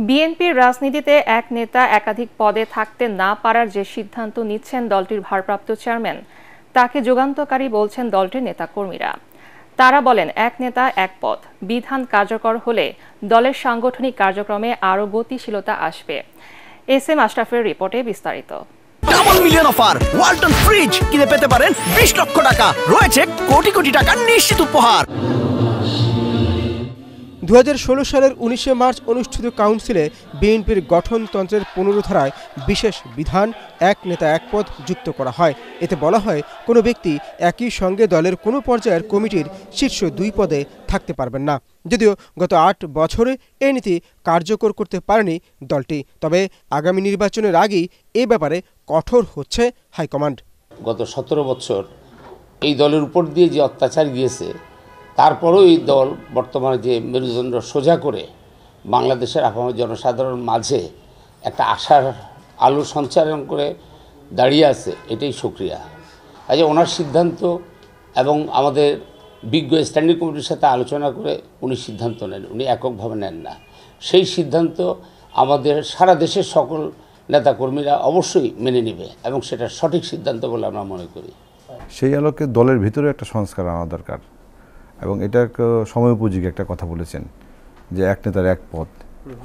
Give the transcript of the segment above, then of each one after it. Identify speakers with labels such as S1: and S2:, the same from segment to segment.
S1: বিএনপির রাজনীতিতে এক নেতা একাধিক পদে থাকতে না পারার যে সিদ্ধান্ত নিচ্ছেন দলটির ভারপ্রাপ্ত চেয়ারম্যান, তাকে যুগান্তকারী বলছেন দলটির নেতাকর্মীরা। তারা বলেন, এক নেতা এক পদ বিধান কার্যকর হলে দলের সাংগঠনিক কার্যক্রমে আরও গতিশীলতা আসবে। এস.এম. আশরাফের রিপোর্টে বিস্তারিত।
S2: Double million offer Walton fridge কিনে পেতে পারেন 20 লক্ষ টাকা, রয়েছে কোটি কোটি টাকার নিশ্চিত উপহার।
S3: 2016 সালের 19 মার্চ অনুষ্ঠিত কাউন্সিলে বিএনপির গঠনতন্ত্রের 15 ধারায় বিশেষ বিধান এক নেতা এক পদ যুক্ত করা হয়। এতে বলা হয়, কোনো ব্যক্তি একই সঙ্গে দলের কোনো পর্যায়ের কমিটির শীর্ষ 2 পদে থাকতে পারবেন না। যদিও গত 8 বছরে এই নীতি কার্যকর করতে পারেনি দলটি, তবে আগামী নির্বাচনের আগেই এ ব্যাপারে কঠোর হচ্ছে হাইকমান্ড।
S4: গত 17 বছর এই দলের উপর দিয়ে যে অত্যাচার গিয়েছে, তারপরেও এই দল বর্তমানে যে মেরুদণ্ড সোজা করে বাংলাদেশের আপামর জনসাধারণ মাঝে একটা আশার আলো সঞ্চারণ করে দাঁড়িয়ে আছে, এটাই সুক্রিয়া। আজ ওনার সিদ্ধান্ত এবং আমাদের বিজ্ঞ স্ট্যান্ডিং কমিটির সাথে আলোচনা করে উনি সিদ্ধান্ত নেন, উনি এককভাবে নেন না। সেই সিদ্ধান্ত আমাদের সারা দেশের সকল নেতাকর্মীরা অবশ্যই মেনে নেবে এবং সেটা সঠিক সিদ্ধান্ত বলে আমরা মনে করি।
S5: সেই আলোকে দলের ভিতরে একটা সংস্কার আনা দরকার এবং এটা সময় উপযোগী একটা কথা বলেছেন যে এক নেতার এক পদ,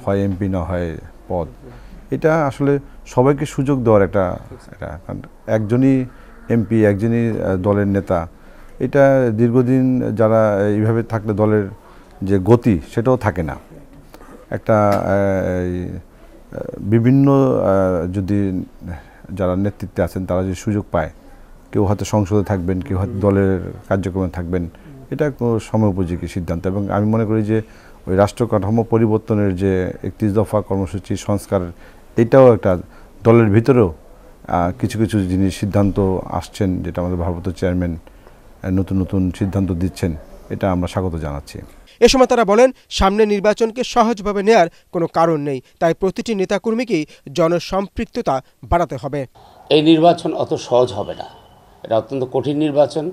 S5: হয় এমপি না হয় পদ। এটা আসলে সবাইকে সুযোগ দেওয়ার এটা একজনই এমপি, একজনই দলের নেতা, এটা দীর্ঘদিন যারা এইভাবে থাকলে দলের যে গতি সেটাও থাকে না। একটা বিভিন্ন যদি যারা নেতৃত্বে আছেন তারা যদি সুযোগ পায়, কেউ হয়তো সংসদে থাকবেন, কেউ হয়তো দলের কার্যক্রমে থাকবেন, এটা সময় উপযোগী সিদ্ধান্ত। এবং আমি মনে করি যে ওই রাষ্ট্র কাঠামো পরিবর্তনের যে 31 দফা কর্মসূচি সংস্কার, এটাও একটা দলের ভিতরেও কিছু কিছু জিনিস সিদ্ধান্ত আসছেন, যেটা আমাদের ভারপ্রাপ্ত চেয়ারম্যান নতুন নতুন সিদ্ধান্ত দিচ্ছেন, এটা আমরা স্বাগত জানাচ্ছি।
S3: এ সময় তারা বলেন, সামনে নির্বাচনকে সহজভাবে নেয়ার কোনো কারণ নেই, তাই প্রতিটি নেতাকর্মীকেই জনসম্পৃক্ততা বাড়াতে হবে।
S4: এই নির্বাচন অত সহজ হবে না, এটা অত্যন্ত কঠিন নির্বাচন,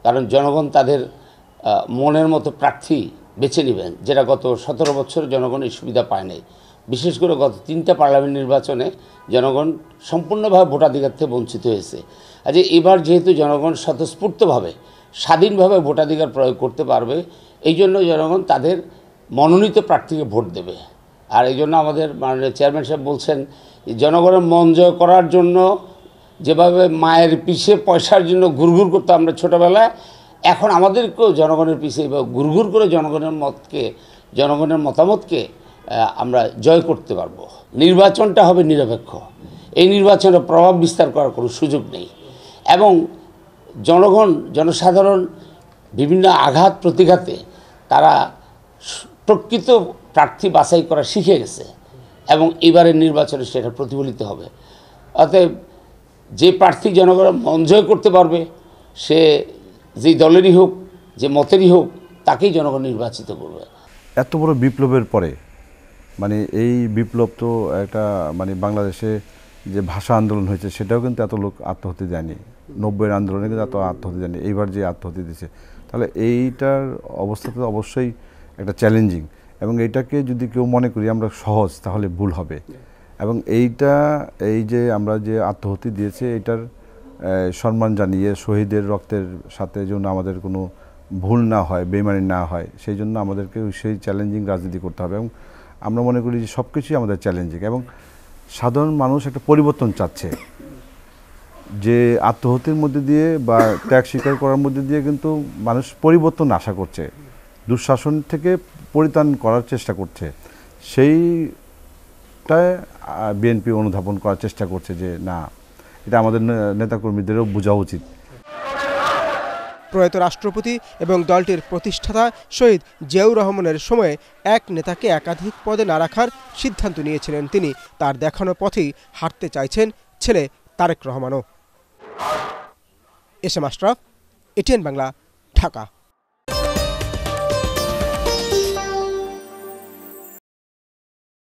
S4: কারণ জনগণ তাদের মনের মতো প্রার্থী বেছে নেবেন, যেটা গত 17 বছর জনগণ এই সুবিধা পায় নাই। বিশেষ করে গত 3টা পার্লামেন্ট নির্বাচনে জনগণ সম্পূর্ণভাবে ভোটাধিকার থেকে বঞ্চিত হয়েছে। আজ এবার যেহেতু জনগণ স্বতঃস্ফূর্তভাবে স্বাধীনভাবে ভোটাধিকার প্রয়োগ করতে পারবে, এই জন্য জনগণ তাদের মনোনীত প্রার্থীকে ভোট দেবে। আর এই জন্য আমাদের মাননীয় চেয়ারম্যান সাহেব বলছেন, জনগণের মন জয় করার জন্য যেভাবে মায়ের পিছে পয়সার জন্য ঘুরঘুর করতে আমরা ছোটোবেলায়, এখন আমাদেরকেও জনগণের পিছে ঘুরঘুর করে জনগণের মতামতকে আমরা জয় করতে পারবো। নির্বাচনটা হবে নিরপেক্ষ, এই নির্বাচনে প্রভাব বিস্তার করার কোনো সুযোগ নেই এবং জনসাধারণ বিভিন্ন আঘাত প্রতিঘাতে তারা প্রকৃত প্রার্থী বাছাই করা শিখে গেছে এবং এবারের নির্বাচনে সেটা প্রতিফলিত হবে। অতএব যে প্রার্থী জনগণ মন জয় করতে পারবে, সে যেই দলেরই হোক, যে মতেরই হোক, তাকেই জনগণ নির্বাচিত করবে।
S5: এত বড় বিপ্লবের পরে এই বিপ্লব তো একটা বাংলাদেশে যে ভাষা আন্দোলন হয়েছে সেটাও কিন্তু এত লোক আত্মহত্যা দেয়নি, 90-এর আন্দোলনে কিন্তু এত আত্মহত্যা দেয়নি, এইবার যে আত্মহত্যা দিয়েছে, তাহলে এইটার অবস্থা তো অবশ্যই একটা চ্যালেঞ্জিং। এবং এইটাকে যদি কেউ মনে করি আমরা সহজ, তাহলে ভুল হবে। এবং এই যে আমরা যে আত্মহত্যা দিয়েছে, এটার সম্মান জানিয়ে শহীদের রক্তের সাথে যেন আমাদের কোনো ভুল না হয়, বেইমানি না হয়, সেই জন্য আমাদেরকে সেই চ্যালেঞ্জিং রাজনীতি করতে হবে। এবং আমরা মনে করি যে সব কিছুই আমাদের চ্যালেঞ্জিং এবং সাধারণ মানুষ একটা পরিবর্তন চাচ্ছে, যে আত্মহত্যার মধ্যে দিয়ে বা ত্যাগ স্বীকার করার মধ্যে দিয়ে কিন্তু মানুষ পরিবর্তন আশা করছে, দুঃশাসন থেকে পরিত্রাণ করার চেষ্টা করছে। সেইটায় বিএনপি অনুধাবন করার চেষ্টা করছে যে না, এটা আমাদের নেতাকর্মীদেরও বোঝা উচিত।
S3: প্রয়াত রাষ্ট্রপতি এবং দলটির প্রতিষ্ঠাতা শহীদ জিয়াউর রহমানের সময়ে এক নেতাকে একাধিক পদে না রাখার সিদ্ধান্ত নিয়েছিলেন তিনি। তার দেখানো পথেই হাঁটতে চাইছেন ছেলে তারেক রহমানও। এস.এম. আশরাফ, এটিএন বাংলা, ঢাকা।